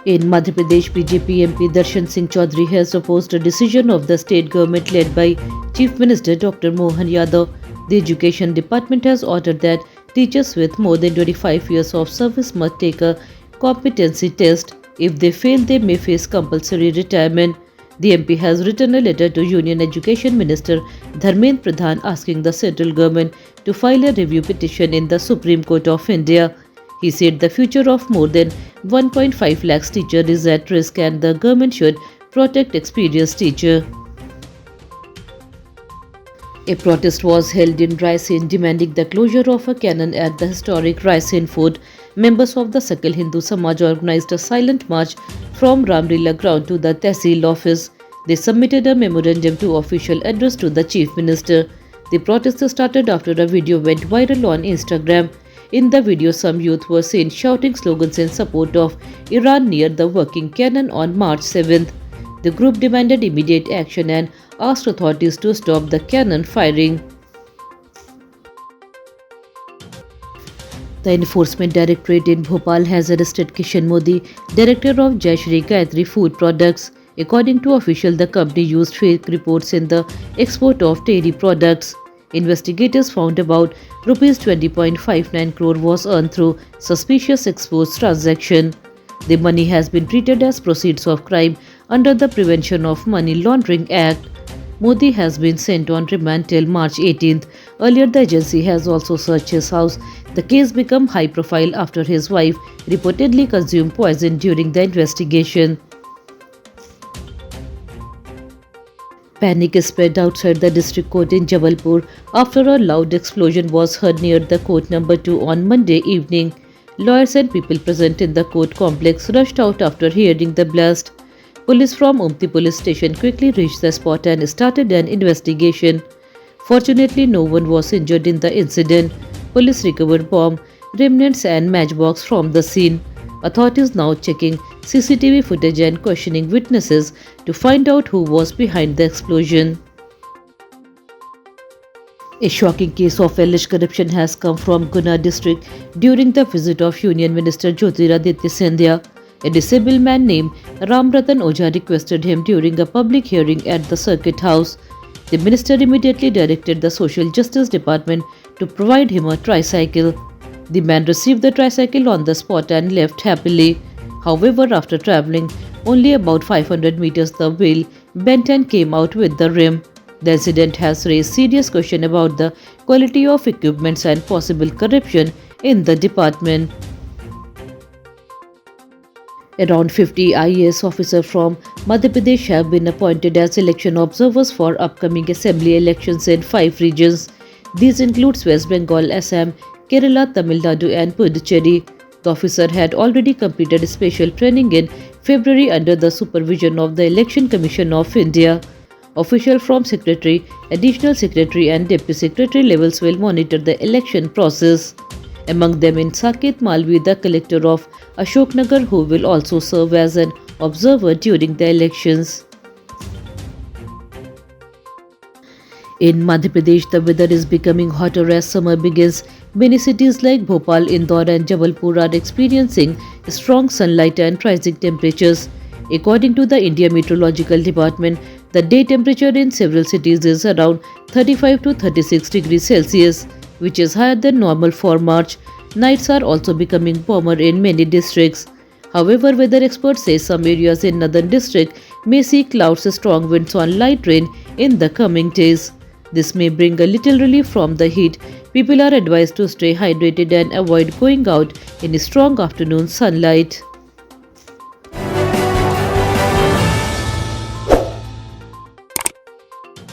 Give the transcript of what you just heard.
In Madhya Pradesh, BJP MP Darshan Singh Chaudhary has opposed a decision of the state government led by Chief Minister Dr. Mohan Yadav. The Education Department has ordered that teachers with more than 25 years of service must take a competency test. If they fail, they may face compulsory retirement. The MP has written a letter to Union Education Minister Dharmendra Pradhan asking the central government to file a review petition in the Supreme Court of India. He said the future of more than 1.5 lakhs teachers is at risk and the government should protect experienced teachers. A protest was held in Raisen demanding the closure of a cannon at the historic Raisen fort. Members of the Sakal Hindu Samaj organized a silent march from Ramlila ground to the Tehsil office. They submitted a memorandum to official address to the Chief Minister. The protest started after a video went viral on Instagram. In the video, some youth were seen shouting slogans in support of Iran near the working cannon on March 7th. The group demanded immediate action and asked authorities to stop the cannon firing. The Enforcement Directorate in Bhopal has arrested Kishan Modi, director of Jai Shri Gayatri Food Products. According to officials, the company used fake reports in the export of dairy products. Investigators found about Rs 20.59 crore was earned through suspicious exports transaction. The money has been treated as proceeds of crime under the Prevention of Money Laundering Act. Modi has been sent on remand till March 18th. Earlier, the agency has also searched his house. The case became high profile after his wife reportedly consumed poison during the investigation. Panic is spread outside the district court in Jabalpur after a loud explosion was heard near the court number 2 on Monday evening. Lawyers and people present in the court complex rushed out after hearing the blast. Police from Umti police station quickly reached the spot and started an investigation. Fortunately, no one was injured in the incident. Police recovered bomb, remnants and matchbox from the scene. Authorities now checking CCTV footage and questioning witnesses to find out who was behind the explosion. A shocking case of alleged corruption has come from Guna district during the visit of Union Minister Jyotiraditya Scindia. A disabled man named Ramratan Oja requested him during a public hearing at the Circuit House. The minister immediately directed the Social Justice Department to provide him a tricycle. The man received the tricycle on the spot and left happily. However, after travelling only about 500 meters, the wheel bent and came out with the rim. The incident has raised serious questions about the quality of equipments and possible corruption in the department. Around 50 IAS officers from Madhya Pradesh have been appointed as election observers for upcoming assembly elections in 5 regions. These include West Bengal, Assam, Kerala, Tamil Nadu and Puducherry. The officer had already completed special training in February under the supervision of the Election Commission of India. Officials from Secretary, Additional Secretary and Deputy Secretary levels will monitor the election process. Among them in Saket Malvi, the collector of Ashoknagar, who will also serve as an observer during the elections. In Madhya Pradesh, the weather is becoming hotter as summer begins. Many cities like Bhopal, Indore and Jabalpur are experiencing strong sunlight and rising temperatures. According to the India Meteorological Department, the day temperature in several cities is around 35 to 36 degrees Celsius, which is higher than normal for March. Nights are also becoming warmer in many districts. However, weather experts say some areas in northern district may see clouds, strong winds and light rain in the coming days. This may bring a little relief from the heat. People are advised to stay hydrated and avoid going out in strong afternoon sunlight.